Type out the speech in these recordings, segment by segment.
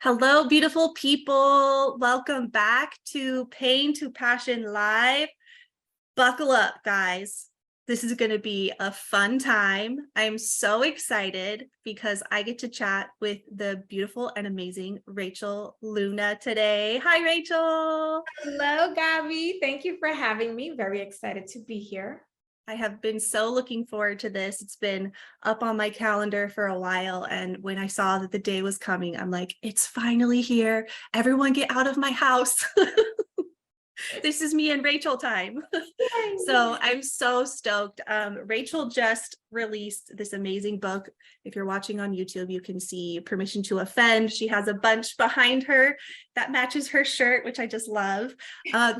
Hello, beautiful people. Welcome back to Pain to Passion Live. Buckle up, guys. This is going to be a fun time. I'm so excited because I get to chat with the beautiful and amazing Rachel Luna today. Hi, Rachel. Hello, Gabby. Thank you for having me. Very excited to be here. I have been so looking forward to this. It's been up on my calendar for a while. And when I saw that the day was coming, I'm like, it's finally here. Everyone get out of my house. This is me and Rachel time. So I'm so stoked. Rachel just released this amazing book. If you're watching on YouTube, you can see Permission to Offend. She has a bunch behind her that matches her shirt, which I just love.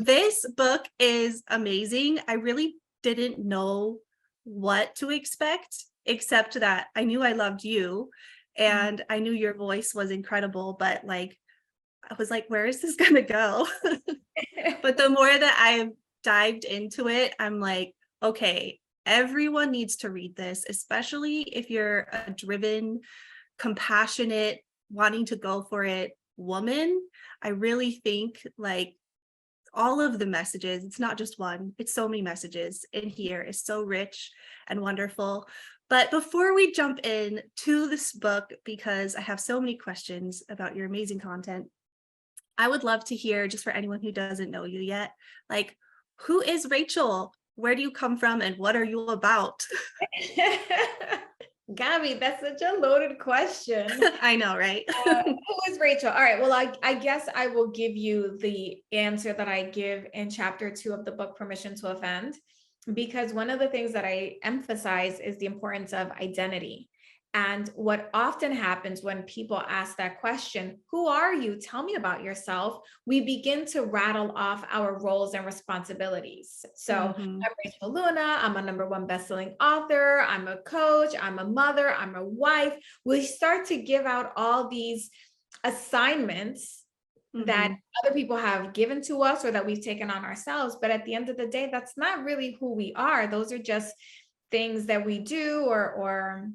This book is amazing. I really didn't know what to expect, except that I knew I loved you and I knew your voice was incredible, but like, I was like, where is this gonna go? But the more that I've dived into it, I'm like, okay, everyone needs to read this, especially if you're a driven, compassionate, wanting to go for it woman. I really think like all of the messages, it's not just one, it's so many messages in here. It's so rich and wonderful. But before we jump in to this book, because I have so many questions about your amazing content, I would love to hear, just for anyone who doesn't know you yet, like, who is Rachel? Where do you come from and what are you about? Gabby, that's such a loaded question. I know, right? Who is Rachel? All right. Well, I guess I will give you the answer that I give in chapter 2 of the book, Permission to Offend, because one of the things that I emphasize is the importance of identity. And what often happens when people ask that question, who are you? Tell me about yourself. We begin to rattle off our roles and responsibilities. So Mhm. I'm Rachel Luna. I'm a #1 bestselling author. I'm a coach. I'm a mother. I'm a wife. We start to give out all these assignments that Mhm. other people have given to us or that we've taken on ourselves. But at the end of the day, that's not really who we are. Those are just things that we do or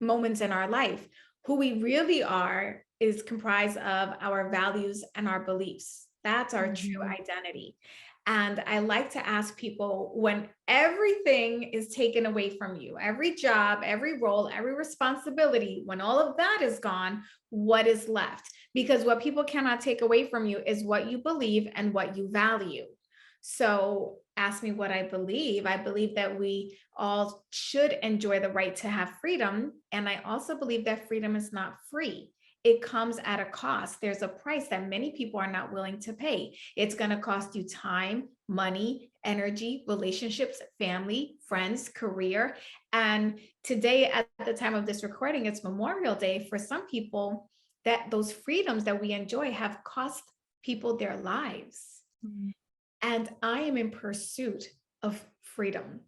moments in our life. Who we really are is comprised of our values and our beliefs. That's our true Mhm. identity. And I like to ask people, when everything is taken away from you, every job, every role, every responsibility, when all of that is gone, what is left? Because what people cannot take away from you is what you believe and what you value. So ask me what I believe. I believe that we all should enjoy the right to have freedom. And I also believe that freedom is not free. It comes at a cost. There's a price that many people are not willing to pay. It's going to cost you time, money, energy, relationships, family, friends, career. And today, at the time of this recording, it's Memorial Day. For some people, that those freedoms that we enjoy have cost people their lives. Mhm. And I am in pursuit of freedom,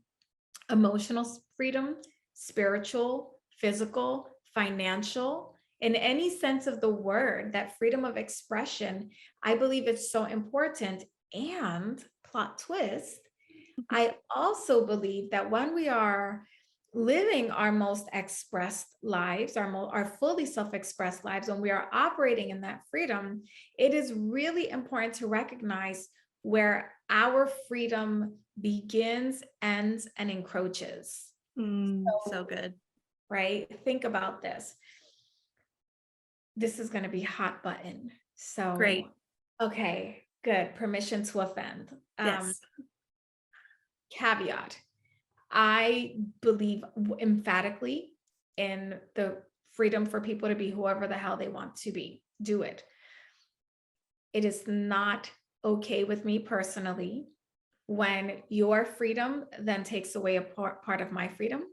emotional freedom, spiritual, physical, financial, in any sense of the word, that freedom of expression. I believe it's so important. And plot twist, I also believe that when we are living our most expressed lives, our fully self-expressed lives, when we are operating in that freedom, it is really important to recognize where our freedom begins, ends, and encroaches. So good. Right? Think about this. This is going to be hot button. So, Great. okay, good. Permission to offend. Yes. Caveat. I believe emphatically in the freedom for people to be whoever the hell they want to be. Do it. It is not okay with me personally when your freedom then takes away a part of my freedom,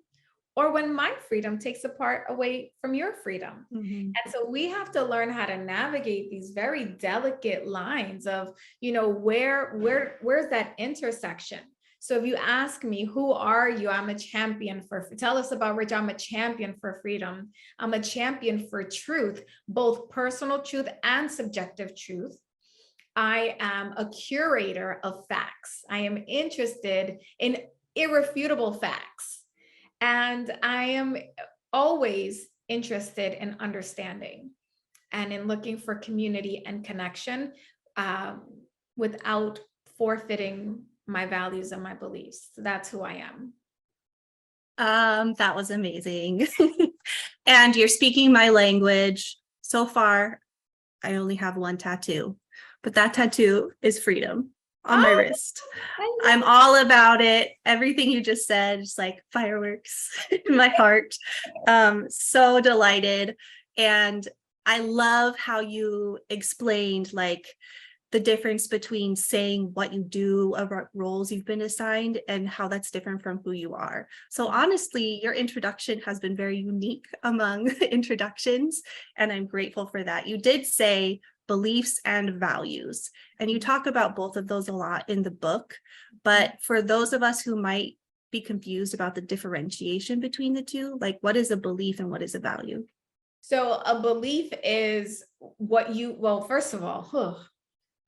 or when my freedom takes a part away from your freedom. Mhm. And so we have to learn how to navigate these very delicate lines of, where's that intersection? So if you ask me, who are you? I'm a champion for, tell us about Rich. I'm a champion for freedom. I'm a champion for truth, both personal truth and subjective truth. I am a curator of facts. I am interested in irrefutable facts. And I am always interested in understanding. and in looking for community and connection, without forfeiting my values and my beliefs. So that's who I am. That was amazing. And you're speaking my language. So far, I only have one tattoo, but that tattoo is freedom on my Oh, wrist. I I'm all about it. Everything you just said, just like fireworks in my heart. So delighted. And I love how you explained like the difference between saying what you do about roles you've been assigned and how that's different from who you are. So honestly, your introduction has been very unique among introductions, and I'm grateful for that. You did say beliefs and values, and you talk about both of those a lot in the book. But for those of us who might be confused about the differentiation between the two, like what is a belief and what is a value? So a belief is what you, well, first of all,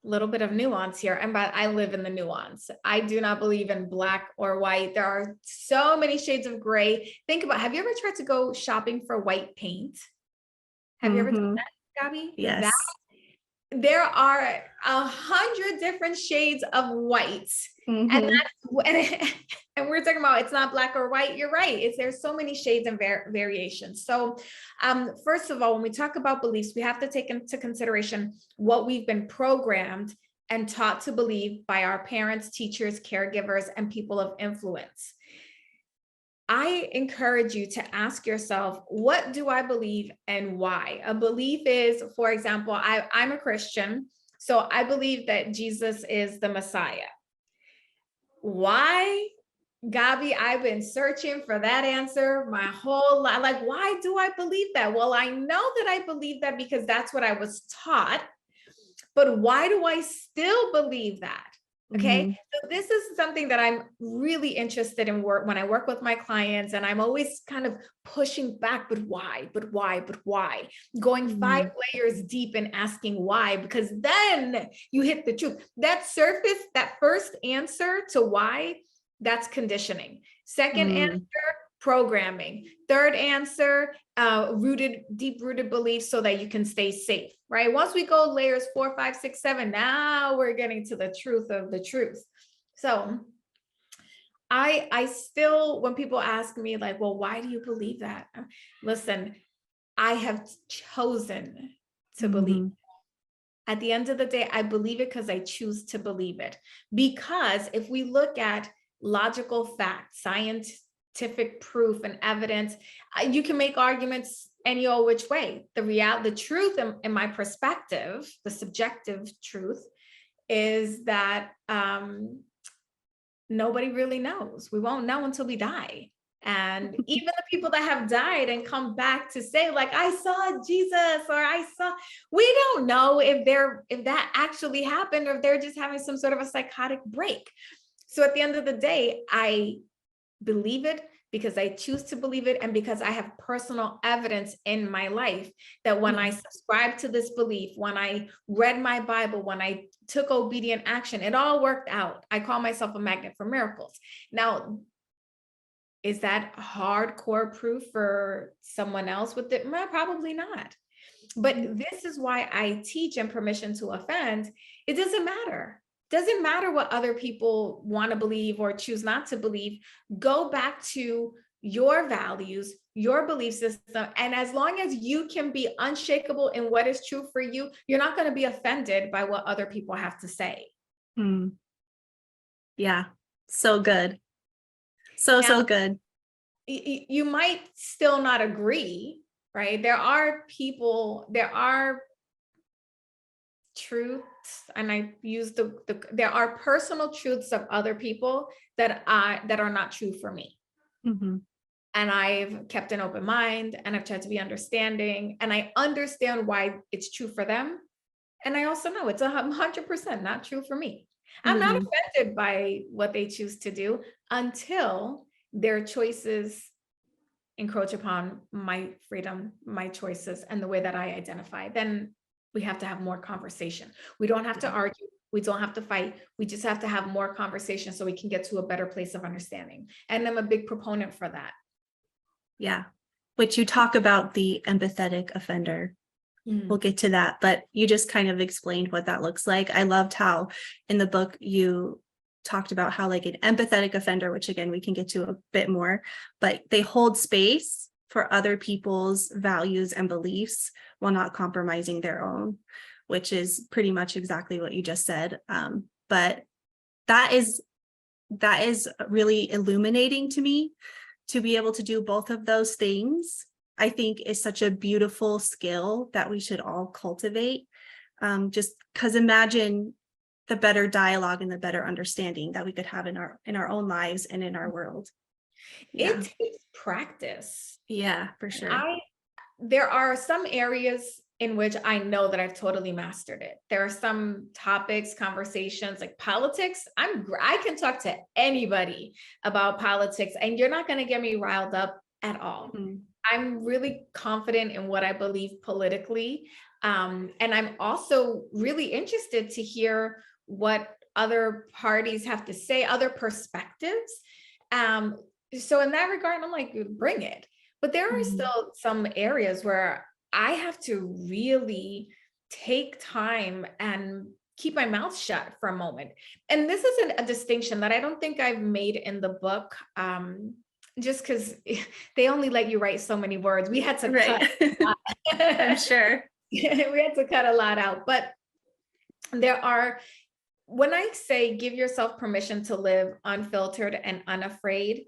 little bit of nuance here. But I live in the nuance. I do not believe in black or white. There are so many shades of gray. Think about, have you ever tried to go shopping for white paint? Have you ever done that, Gabby? That Yes. there are 100 different shades of white. And Mhm. that's and we're talking about it's not black or white. You're right. There's so many shades and variations. So first of all, when we talk about beliefs, we have to take into consideration what we've been programmed and taught to believe by our parents, teachers, caregivers, and people of influence. I encourage you to ask yourself, what do I believe and why? A belief is, for example, I'm a Christian, so I believe that Jesus is the Messiah. Why, Gabi? I've been searching for that answer my whole life. Like, why do I believe that? Well, I know that I believe that because that's what I was taught. But why do I still believe that? Okay. Mhm. So this is something that I'm really interested in when I work with my clients, and I'm always kind of pushing back, but why, but why, but why, going 5 layers deep and asking why, because then you hit the truth. That surface, that first answer to why, that's conditioning. Second answer, Mm. programming. Third answer, deep rooted beliefs so that you can stay safe, right? Once we go layers 4, 5, 6, 7, now we're getting to the truth of the truth. So I still, when people ask me like, well, why do you believe that? Listen, I have chosen to believe. Mhm. At the end of the day, I believe it because I choose to believe it. Because if we look at logical facts, scientific proof and evidence, you can make arguments any old which way. The truth in my perspective, the subjective truth is that nobody really knows. We won't know until we die. And even the people that have died and come back to say, like, I saw Jesus, or we don't know if that actually happened, or if they're just having some sort of a psychotic break. So at the end of the day, I believe it because I choose to believe it, and because I have personal evidence in my life that when I subscribed to this belief, when I read my Bible, when I took obedient action, it all worked out. I call myself a magnet for miracles. Now, is that hardcore proof for someone else with it? Well, probably not. But this is why I teach in Permission to Offend. It doesn't matter. Doesn't matter what other people want to believe or choose not to believe. Go back to your values, your belief system. And as long as you can be unshakable in what is true for you, you're not going to be offended by what other people have to say. Mm. Yeah. So good. So, Now, so good. you might still not agree, right? There are truths, and I use there are personal truths of other people that are not true for me. Mhm. And I've kept an open mind, and I've tried to be understanding, and I understand why it's true for them. And I also know it's 100% not true for me. I'm not Mhm. offended by what they choose to do until their choices encroach upon my freedom, my choices, and the way that I identify. Then we have to have more conversation. We don't have to argue. We don't have to fight. We just have to have more conversation so we can get to a better place of understanding. And I'm a big proponent for that. Yeah. Which you talk about the empathetic offender. We'll get to that, but you just kind of explained what that looks like. I loved how in the book you talked about how like an empathetic offender, which again, we can get to a bit more, but they hold space for other people's values and beliefs while not compromising their own, which is pretty much exactly what you just said. But that is really illuminating to me, to be able to do both of those things. I think is such a beautiful skill that we should all cultivate. Just because imagine the better dialogue and the better understanding that we could have in our own lives and in our world. Yeah. It takes practice. Yeah, for sure. There are some areas in which I know that I've totally mastered it. There are some topics, conversations like politics. I can talk to anybody about politics and you're not going to get me riled up at all. Mm-hmm. I'm really confident in what I believe politically. And I'm also really interested to hear what other parties have to say, other perspectives. So in that regard, I'm like, bring it. But there are still some areas where I have to really take time and keep my mouth shut for a moment. And this is a distinction that I don't think I've made in the book. Just because they only let you write so many words. We had to cut. I'm sure. We had to cut a lot out. But when I say give yourself permission to live unfiltered and unafraid,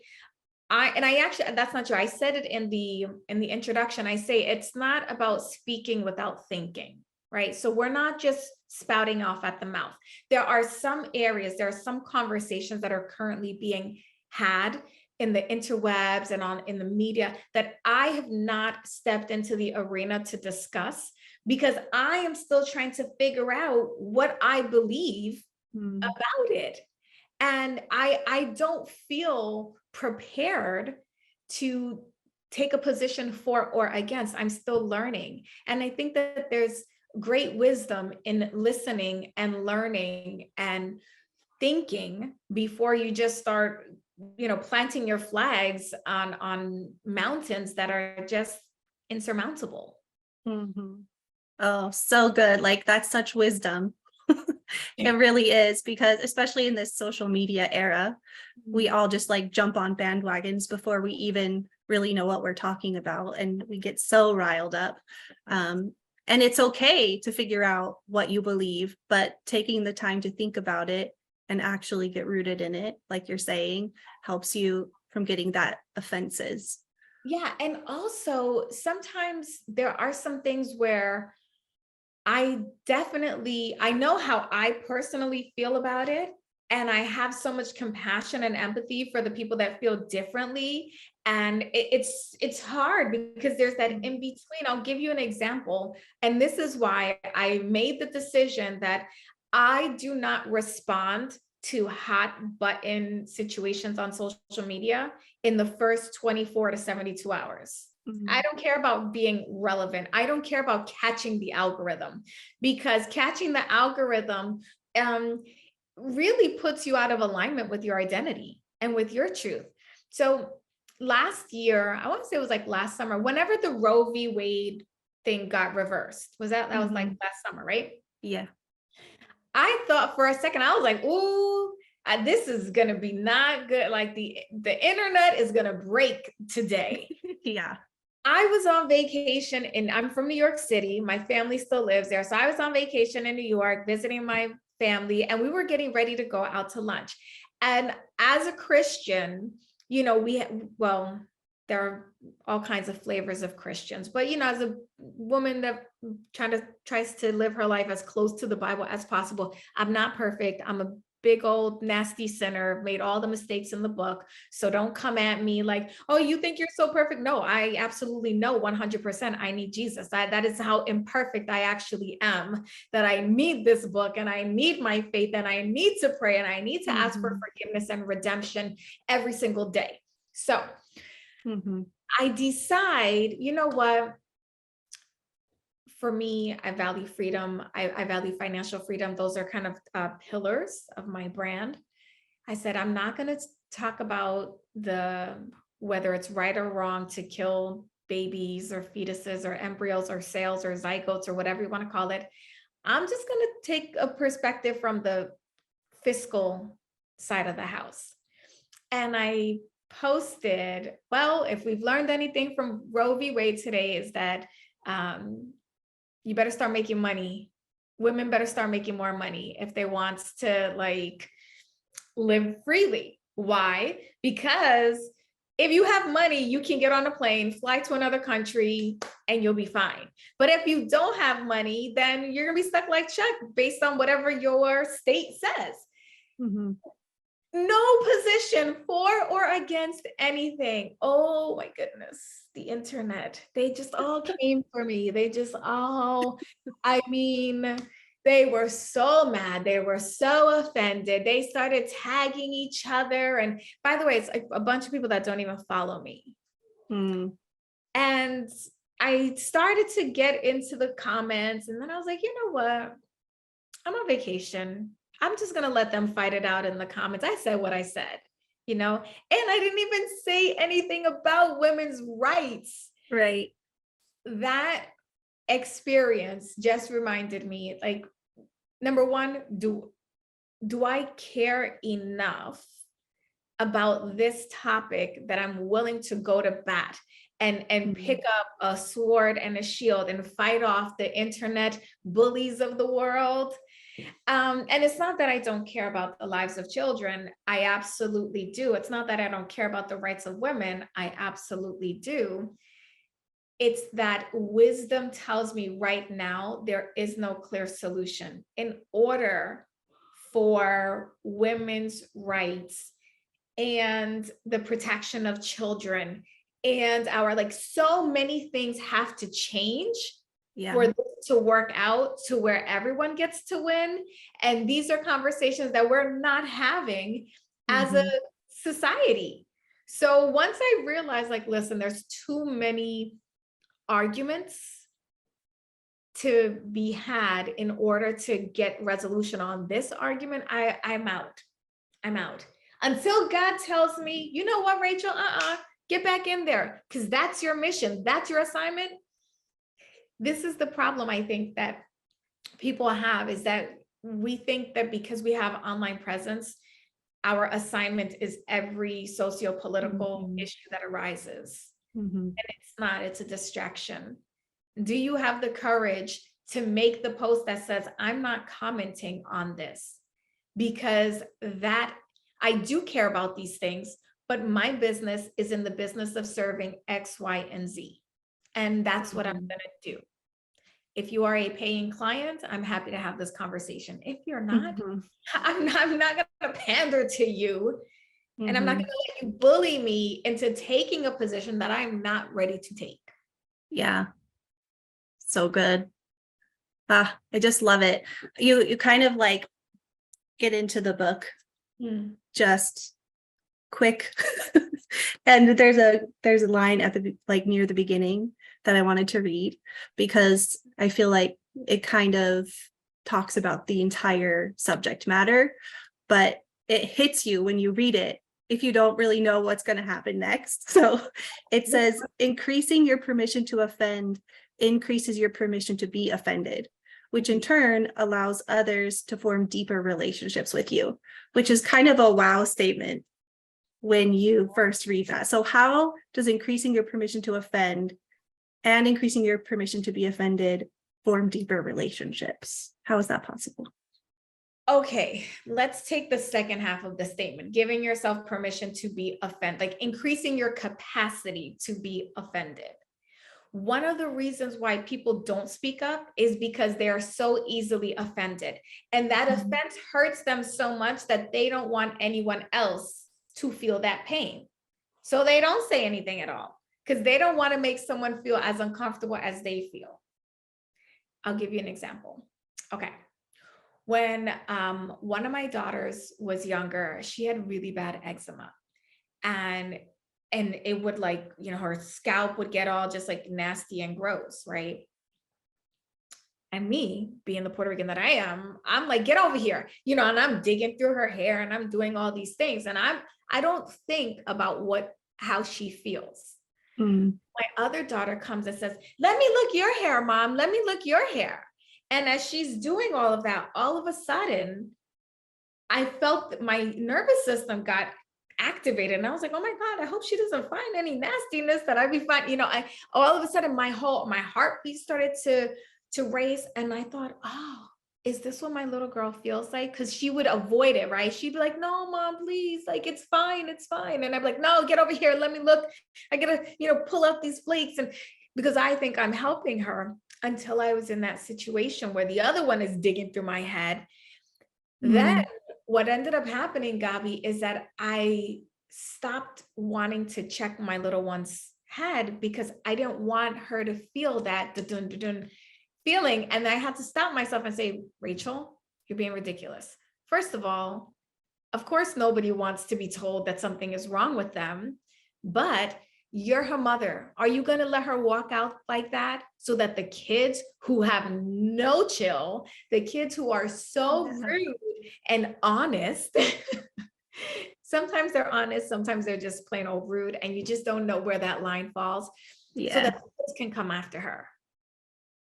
that's not true. I said it in the introduction. I say it's not about speaking without thinking, right? So we're not just spouting off at the mouth. There are some conversations that are currently being had in the interwebs and in the media that I have not stepped into the arena to discuss because I am still trying to figure out what I believe about it. And I don't feel prepared to take a position for or against. I'm still learning. And I think that there's great wisdom in listening and learning and thinking before you just start, planting your flags on mountains that are just insurmountable. Mm-hmm. Oh, so good. Like that's such wisdom. It really is, because especially in this social media era, we all just like jump on bandwagons before we even really know what we're talking about. And we get so riled up. And it's okay to figure out what you believe, but taking the time to think about it and actually get rooted in it, like you're saying, helps you from getting that offenses. Yeah. And also sometimes there are some things where I know how I personally feel about it. And I have so much compassion and empathy for the people that feel differently. And it's hard because there's that in between. I'll give you an example. And this is why I made the decision that I do not respond to hot button situations on social media in the first 24 to 72 hours. I don't care about being relevant. I don't care about catching the algorithm, because catching the algorithm really puts you out of alignment with your identity and with your truth. So last year, I want to say it was like last summer, whenever the Roe v. Wade thing got reversed, was that was like last summer, right? Yeah. I thought for a second, I was like, ooh, this is going to be not good. Like the internet is going to break today. Yeah. I was on vacation and I'm from New York City. My family still lives there. So I was on vacation in New York visiting my family, and we were getting ready to go out to lunch. And as a Christian, there are all kinds of flavors of Christians, but as a woman that tries to live her life as close to the Bible as possible, I'm not perfect. I'm a big old nasty sinner, made all the mistakes in the book. So don't come at me like, oh, you think you're so perfect. No, I absolutely know 100% I need Jesus. That is how imperfect I actually am, that I need this book and I need my faith and I need to pray and I need to ask for forgiveness and redemption every single day. So I decide, you know what? For me, I value freedom. I value financial freedom. Those are kind of pillars of my brand. I said, I'm not going to talk about whether it's right or wrong to kill babies or fetuses or embryos or cells or zygotes or whatever you want to call it. I'm just going to take a perspective from the fiscal side of the house. And I posted, well, if we've learned anything from Roe v. Wade today, is that you better start making money. Women better start making more money if they want to like live freely. Why? Because if you have money, you can get on a plane, fly to another country, and you'll be fine. But if you don't have money, then you're gonna be stuck like Chuck based on whatever your state says. Mm-hmm. No position for or against anything. Oh my goodness. The internet. They just all came for me. They just all, I mean, they were so mad. They were so offended. They started tagging each other. And by the way, it's like a bunch of people that don't even follow me. Mm. And I started to get into the comments. And then I was like, you know what? I'm on vacation. I'm just going to let them fight it out in the comments. I said what I said, and I didn't even say anything about women's rights. Right. That experience just reminded me, like, number one, do I care enough about this topic that I'm willing to go to bat and pick up a sword and a shield and fight off the internet bullies of the world? And it's not that I don't care about the lives of children. I absolutely do. It's not that I don't care about the rights of women. I absolutely do. It's that wisdom tells me right now, there is no clear solution. In order for women's rights and the protection of children and our, like, so many things have to change for this to work out to where everyone gets to win. And these are conversations that we're not having as a society. So once I realized, like, listen, there's too many arguments to be had in order to get resolution on this argument, I'm out. I'm out. Until God tells me, you know what, Rachel, get back in there, because that's your mission. That's your assignment. This is the problem I think that people have, is that we think that because we have online presence, our assignment is every socio-political issue that arises. And it's not, it's a distraction. Do you have the courage to make the post that says, I'm not commenting on this because that I do care about these things, but my business is in the business of serving X, Y, and Z. And that's what I'm going to do. If you are a paying client, I'm happy to have this conversation. If you're not, I'm not going to pander to you. And I'm not going to let you bully me into taking a position that I'm not ready to take. Yeah. So good. I just love it. You kind of like get into the book just quick. And there's a line at the, like, near the beginning that I wanted to read, because I feel like it kind of talks about the entire subject matter, but it hits you when you read it if you don't really know what's going to happen next. So it says, increasing your permission to offend increases your permission to be offended, which in turn allows others to form deeper relationships with you, which is kind of a wow statement when you first read that. So how does increasing your permission to offend and increasing your permission to be offended form deeper relationships? How is that possible? Okay, let's take the second half of the statement, giving yourself permission to be offended, like increasing your capacity to be offended. One of the reasons why people don't speak up is because they are so easily offended. And that offense hurts them so much that they don't want anyone else to feel that pain. So they don't say anything at all because they don't want to make someone feel as uncomfortable as they feel. I'll give you an example. Okay. When one of my daughters was younger, she had really bad eczema. And it would, like, her scalp would get all just like nasty and gross, right? And me, being the Puerto Rican that I am, I'm like, get over here, and I'm digging through her hair and I'm doing all these things. And I don't think about how she feels. Mm. My other daughter comes and says, let me look your hair, mom. Let me look your hair. And as she's doing all of that, all of a sudden, I felt that my nervous system got activated. And I was like, oh my God, I hope she doesn't find any nastiness that I'd be fine. All of a sudden my heartbeat started to race. And I thought, oh, is this what my little girl feels like? Because she would avoid it, right? She'd be like, no, mom, please, like, it's fine, it's fine. And I'm like, no, get over here, let me look. I gotta, pull out these flakes. And because I think I'm helping her, until I was in that situation where the other one is digging through my head. Then Mm. what ended up happening, Gabi, is that I stopped wanting to check my little one's head because I didn't want her to feel that dun, dun, dun, feeling. And I had to stop myself and say, Rachel, you're being ridiculous. First of all, of course, nobody wants to be told that something is wrong with them, but you're her mother. Are you going to let her walk out like that so that the kids who have no chill, the kids who are so Yeah. rude and honest, sometimes they're honest, sometimes they're just plain old rude, and you just don't know where that line falls, so Yeah. that kids can come after her?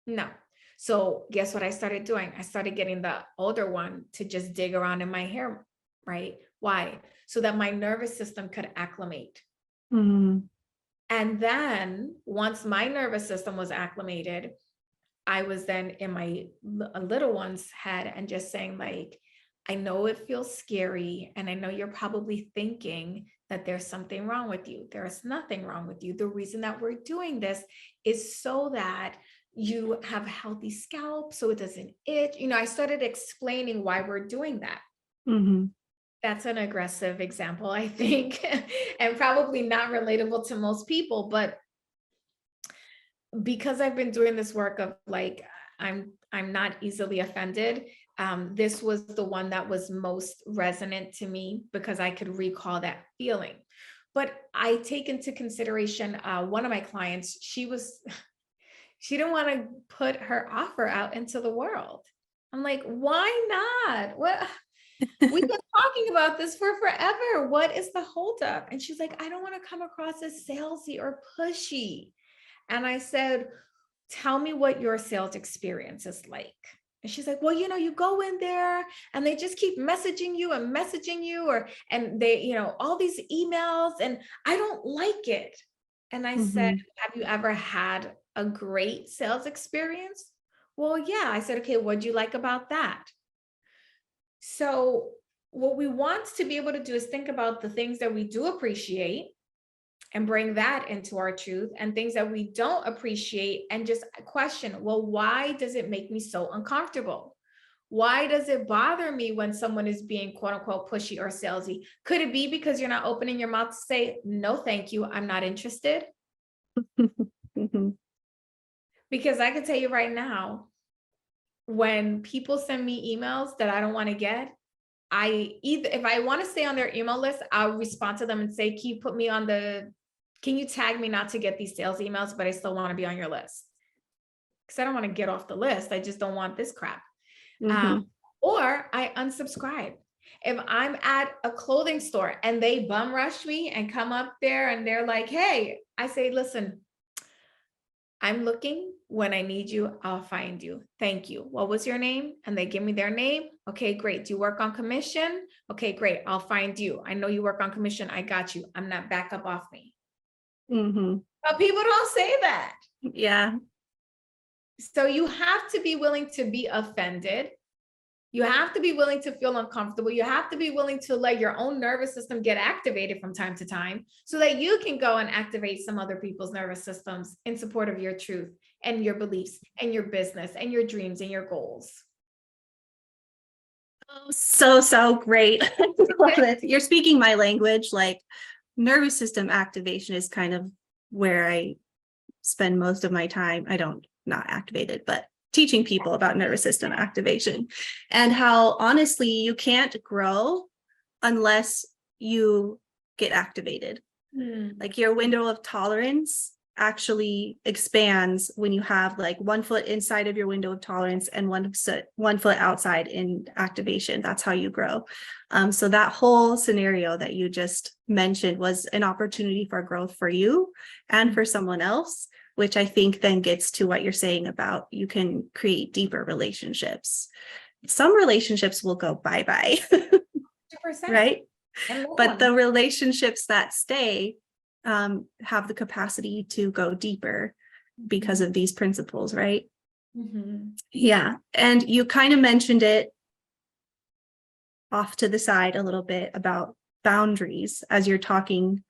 No. So guess what I started doing? I started getting the older one to just dig around in my hair, right? Why? So that my nervous system could acclimate. Mm. And then once my nervous system was acclimated, I was then in my little one's head and just saying, like, I know it feels scary. And I know you're probably thinking that there's something wrong with you. There is nothing wrong with you. The reason that we're doing this is so that you have a healthy scalp, so it doesn't itch. I started explaining why we're doing that. Mm-hmm. That's an aggressive example, I think, and probably not relatable to most people, but because I've been doing this work of like, I'm not easily offended. This was the one that was most resonant to me because I could recall that feeling. But I take into consideration one of my clients, she didn't want to put her offer out into the world. I'm like, why not? What? We've been talking about this for forever. What is the holdup? And she's like, I don't want to come across as salesy or pushy. And I said, tell me what your sales experience is like. And she's like, well, you go in there and they just keep messaging you, and they, all these emails, and I don't like it. And I said, Mm-hmm. have you ever had a great sales experience? Well, yeah. I said, okay, what'd you like about that? So what we want to be able to do is think about the things that we do appreciate and bring that into our truth, and things that we don't appreciate and just question, well, why does it make me so uncomfortable? Why does it bother me when someone is being quote unquote pushy or salesy? Could it be because you're not opening your mouth to say, no, thank you, I'm not interested? Mm-hmm. Because I can tell you right now, when people send me emails that I don't want to get, if I want to stay on their email list, I'll respond to them and say, can you tag me not to get these sales emails, but I still want to be on your list? Because I don't want to get off the list. I just don't want this crap. Mm-hmm. Or I unsubscribe. If I'm at a clothing store and they bum rush me and come up there and they're like, hey, I say, listen, I'm looking. When I need you, I'll find you. Thank you. What was your name? And they give me their name. Okay, great. Do you work on commission? Okay, great. I'll find you. I know you work on commission. I got you. I'm not back up off me. Mm-hmm. But people don't say that. Yeah. So you have to be willing to be offended. You have to be willing to feel uncomfortable. You have to be willing to let your own nervous system get activated from time to time so that you can go and activate some other people's nervous systems in support of your truth and your beliefs and your business and your dreams and your goals. Oh, so great. I love it. You're speaking my language. Like, nervous system activation is kind of where I spend most of my time. Not activated, but teaching people about nervous system activation, and how honestly you can't grow unless you get activated. Like, your window of tolerance actually expands when you have like 1 foot inside of your window of tolerance and 1 foot outside in activation. That's how you grow. So that whole scenario that you just mentioned was an opportunity for growth for you and for someone else, which I think then gets to what you're saying about you can create deeper relationships. Some relationships will go bye-bye, 100%. right? And But the relationships that stay have the capacity to go deeper because of these principles, right? mm-hmm. Yeah. And you kind of mentioned it off to the side a little bit about boundaries as you're talking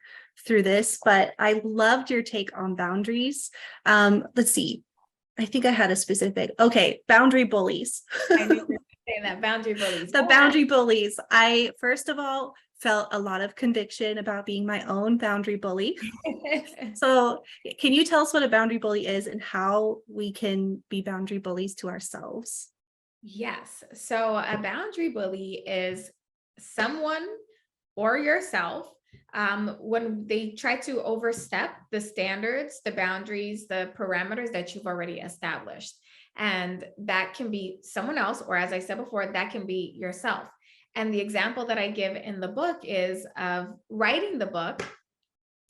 through this, but I loved your take on boundaries. Let's see. I think I had a specific, okay, boundary bullies. I knew you were saying that, boundary bullies. The boundary bullies. I, first of all, felt a lot of conviction about being my own boundary bully. So can you tell us what a boundary bully is and how we can be boundary bullies to ourselves? Yes. So a boundary bully is someone or yourself when they try to overstep the standards, the boundaries, the parameters that you've already established. And that can be someone else, or as I said before, that can be yourself. And the example that I give in the book is of writing the book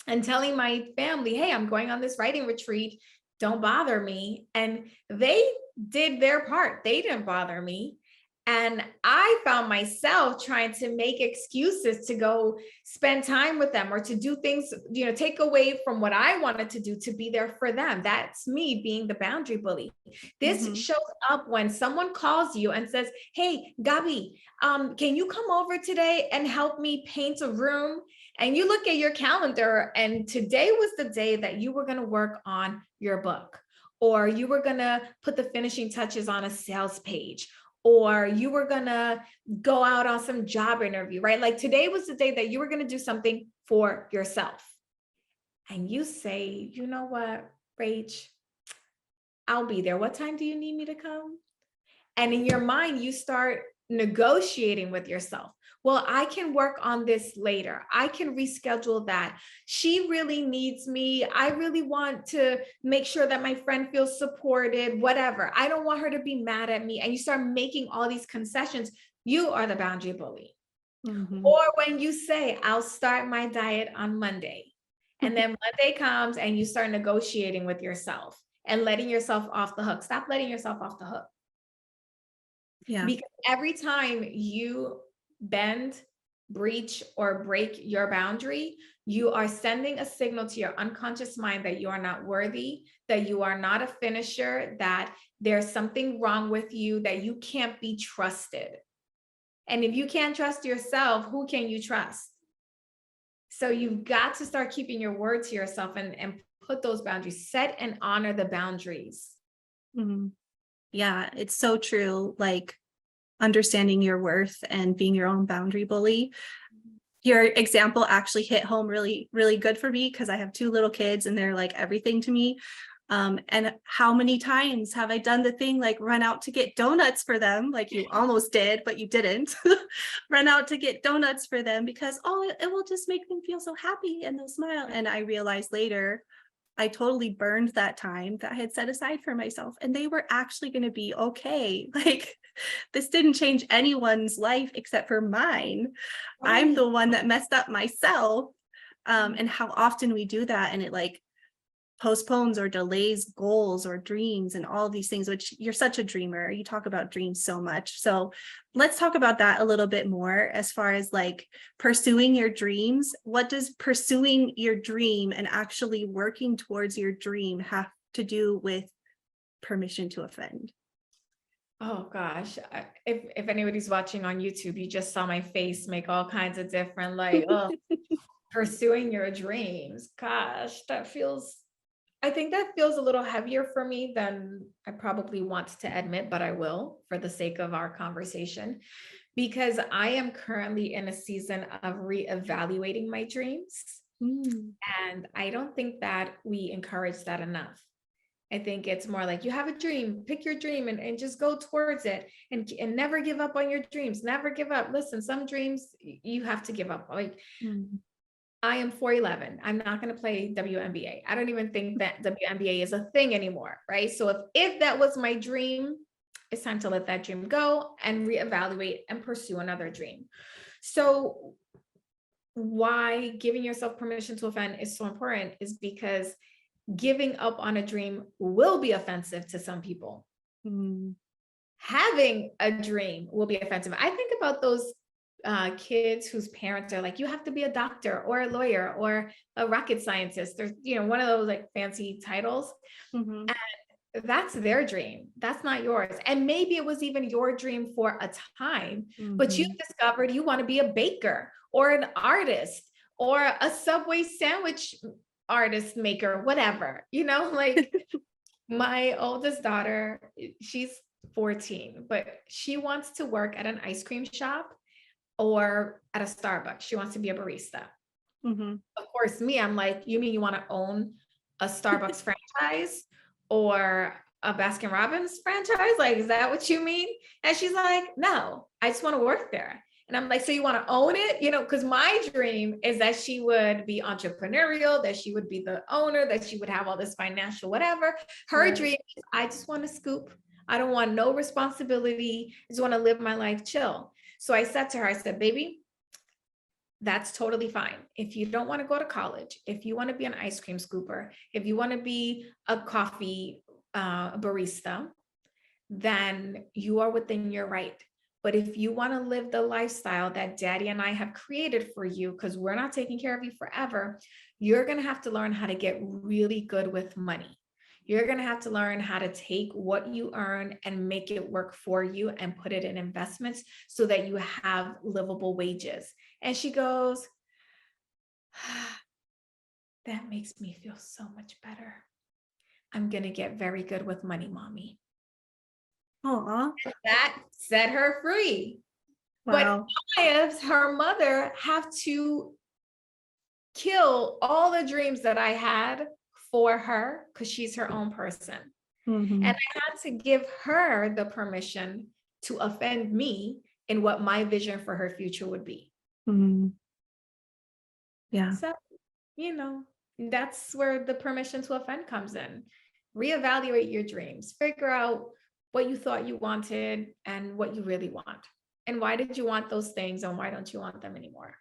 and telling my family, hey, I'm going on this writing retreat. Don't bother me. And they did their part. They didn't bother me. And I found myself trying to make excuses to go spend time with them or to do things, take away from what I wanted to do to be there for them. That's me being the boundary bully. This shows up when someone calls you and says, hey, Gabi, can you come over today and help me paint a room? And you look at your calendar and today was the day that you were going to work on your book, or you were going to put the finishing touches on a sales page, or you were going to go out on some job interview, right? Like today was the day that you were going to do something for yourself. And you say, you know what, Rach, I'll be there. What time do you need me to come? And in your mind, you start negotiating with yourself. Well, I can work on this later. I can reschedule that. She really needs me. I really want to make sure that my friend feels supported, whatever. I don't want her to be mad at me. And you start making all these concessions. You are the boundary bully. Or when you say, I'll start my diet on Monday. And then Monday comes and you start negotiating with yourself and letting yourself off the hook. Stop letting yourself off the hook. Yeah. Because every time you bend, breach, or break your boundary, you are sending a signal to your unconscious mind that you are not worthy, that you are not a finisher, that there's something wrong with you, that you can't be trusted. And if you can't trust yourself, who can you trust? So you've got to start keeping your word to yourself and put those boundaries, set and honor the boundaries. Yeah, it's so true. Like understanding your worth and being your own boundary bully. Your example actually hit home really, really good for me because I have 2 little kids and they're like everything to me. And how many times have I done the thing like run out to get donuts for them, like you almost did, but you didn't run out to get donuts for them because, oh, it will just make them feel so happy and they'll smile. And I realized later, I totally burned that time that I had set aside for myself and they were actually going to be okay. Like this didn't change anyone's life except for mine. Right. I'm the one that messed up myself. And how often we do that and it like postpones or delays goals or dreams and all of these things, which you're such a dreamer. You talk about dreams so much. So let's talk about that a little bit more as far as like pursuing your dreams. What does pursuing your dream and actually working towards your dream have to do with permission to offend? Oh gosh, if anybody's watching on YouTube, you just saw my face make all kinds of different, like, oh, pursuing your dreams. Gosh, I think that feels a little heavier for me than I probably want to admit, but I will for the sake of our conversation, because I am currently in a season of reevaluating my dreams. And I don't think that we encourage that enough. I think it's more like you have a dream, pick your dream and just go towards it and never give up on your dreams. Never give up. Listen, some dreams you have to give up. Like I am 4'11". I'm not going to play WNBA. I don't even think that WNBA is a thing anymore, right? So if that was my dream, it's time to let that dream go and reevaluate and pursue another dream. So why giving yourself permission to offend is so important is because giving up on a dream will be offensive to some people. Mm. Having a dream will be offensive. I think about those kids whose parents are like, you have to be a doctor or a lawyer or a rocket scientist, or one of those like fancy titles. Mm-hmm. And that's their dream. That's not yours. And maybe it was even your dream for a time, but you discovered you want to be a baker or an artist or a Subway sandwich artist maker, whatever, like my oldest daughter, she's 14, but she wants to work at an ice cream shop or at a Starbucks. She wants to be a barista. Mm-hmm. Of course, I'm like, you mean you want to own a Starbucks franchise or a Baskin Robbins franchise? Like, is that what you mean? And she's like, no, I just want to work there. And I'm like, so you want to own it? Because my dream is that she would be entrepreneurial, that she would be the owner, that she would have all this financial whatever. Her dream is, I just want to scoop. I don't want no responsibility. I just want to live my life chill. So I said to her, I said, baby, that's totally fine. If you don't want to go to college, if you want to be an ice cream scooper, if you want to be a coffee barista, then you are within your right. But if you want to live the lifestyle that daddy and I have created for you, because we're not taking care of you forever, you're going to have to learn how to get really good with money. You're going to have to learn how to take what you earn and make it work for you and put it in investments so that you have livable wages. And she goes, that makes me feel so much better. I'm going to get very good with money, mommy. Aww. That set her free. Wow. But I, as her mother, have to kill all the dreams that I had for her because she's her own person. Mm-hmm. And I had to give her the permission to offend me in what my vision for her future would be. Mm-hmm. Yeah. So, that's where the permission to offend comes in. Reevaluate your dreams. Figure out what you thought you wanted and what you really want. And why did you want those things and why don't you want them anymore?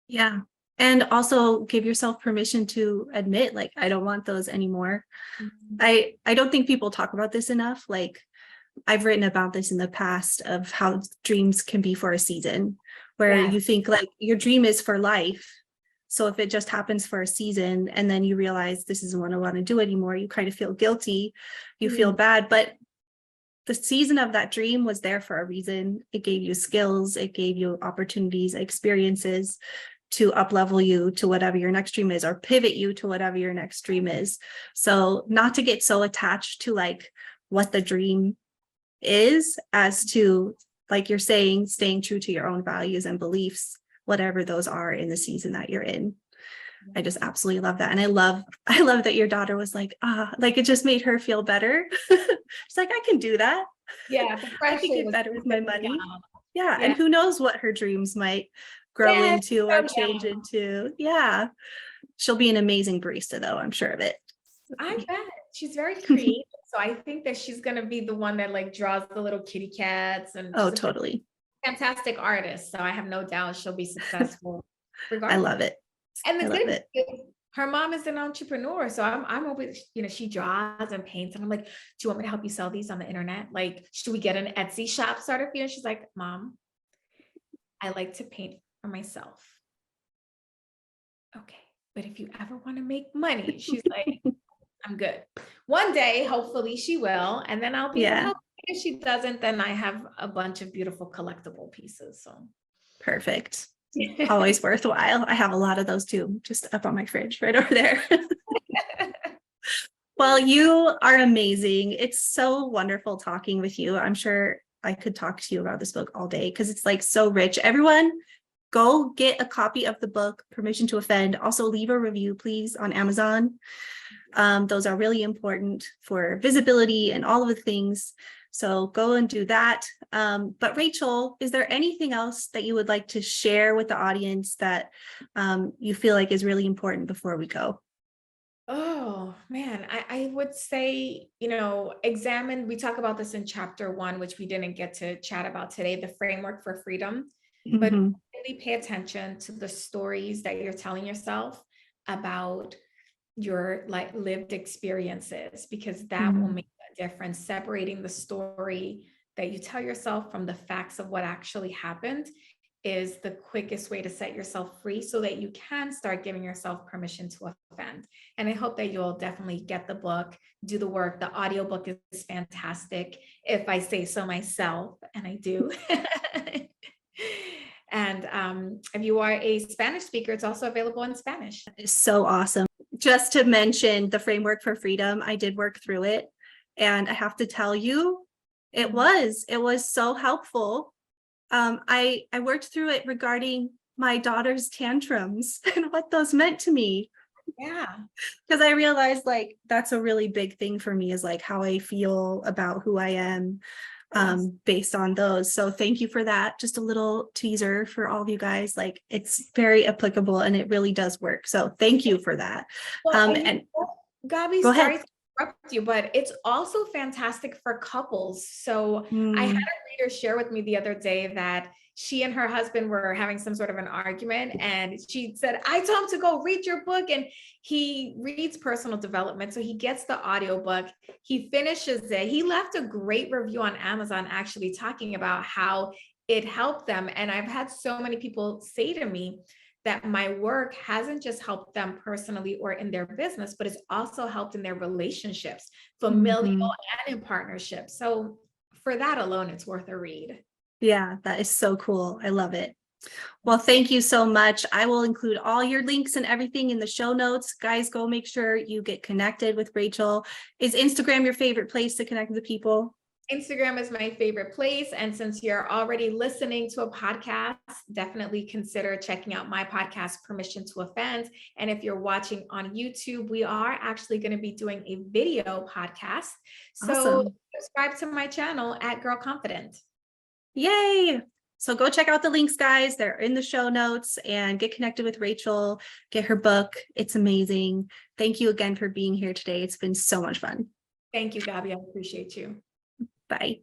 Yeah. And also give yourself permission to admit, like, I don't want those anymore. Mm-hmm. I don't think people talk about this enough. Like, I've written about this in the past of how dreams can be for a season, where you think like your dream is for life. So if it just happens for a season and then you realize this isn't what I want to do anymore, you kind of feel guilty, you feel bad. But the season of that dream was there for a reason. It gave you skills, it gave you opportunities, experiences to up-level you to whatever your next dream is, or pivot you to whatever your next dream is. So not to get so attached to like what the dream is, as to, like you're saying, staying true to your own values and beliefs, whatever those are in the season that you're in. I just absolutely love that. And I love that your daughter was like, like it just made her feel better. She's like, I can do that. Yeah, the I can pressure get was better with my money. down. Yeah. And who knows what her dreams might grow into or change into. Yeah. She'll be an amazing barista though, I'm sure of it. I bet. She's very creative. So I think that she's going to be the one that like draws the little kitty cats, and Oh, totally. Fantastic artist. So I have no doubt she'll be successful regardless. I love it. And the good thing is, her mom is an entrepreneur. So I'm always, she draws and paints. And I'm like, do you want me to help you sell these on the internet? Like, should we get an Etsy shop started for you? And she's like, Mom, I like to paint for myself. Okay. But if you ever want to make money, she's like, I'm good. One day, hopefully she will. And then I'll be able to help. If she doesn't, then I have a bunch of beautiful collectible pieces. So perfect. Always worthwhile. I have a lot of those too, just up on my fridge right over there. Well, you are amazing. It's so wonderful talking with you. I'm sure I could talk to you about this book all day because it's like so rich. Everyone go get a copy of the book, Permission to Offend. Also leave a review, please, on Amazon. Those are really important for visibility and all of the things. So go and do that. But Rachel, is there anything else that you would like to share with the audience that you feel like is really important before we go? Oh man, I would say, examine, we talk about this in chapter 1, which we didn't get to chat about today, the framework for freedom, but Mhm. really pay attention to the stories that you're telling yourself about your like lived experiences, because that will Mhm. make a difference. Separating the story that you tell yourself from the facts of what actually happened is the quickest way to set yourself free so that you can start giving yourself permission to offend. And I hope that you'll definitely get the book, do the work. The audiobook is fantastic, if I say so myself, and I do. And if you are a Spanish speaker, it's also available in Spanish. Is so awesome. Just to mention the framework for freedom, I did work through it. And I have to tell you, it was so helpful. I worked through it regarding my daughter's tantrums and what those meant to me. Yeah. Because I realized like that's a really big thing for me, is like how I feel about who I am Yes. based on those. So thank you for that. Just a little teaser for all of you guys. Like it's very applicable and it really does work. So thank you for that. Well, And Gabi, go ahead. sorry to interrupt you, but it's also fantastic for couples. So I had Mm, a reader share with me the other day that she and her husband were having some sort of an argument, and she said, I told him to go read your book, and he reads personal development. So he gets the audiobook, he finishes it. He left a great review on Amazon actually talking about how it helped them. And I've had so many people say to me that my work hasn't just helped them personally or in their business, but it's also helped in their relationships, familial mhm. and in partnerships. So for that alone, it's worth a read. Yeah, that is so cool. I love it. Well, thank you so much. I will include all your links and everything in the show notes. Guys, go make sure you get connected with Rachel. Is Instagram your favorite place to connect with people? Instagram is my favorite place. And since you're already listening to a podcast, definitely consider checking out my podcast, Permission to Offend. And if you're watching on YouTube, we are actually going to be doing a video podcast. So Awesome. subscribe to my channel at Girl Confident. Yay. So go check out the links, guys. They're in the show notes, and get connected with Rachel. Get her book. It's amazing. Thank you again for being here today. It's been so much fun. Thank you, Gabi. I appreciate you. Bye.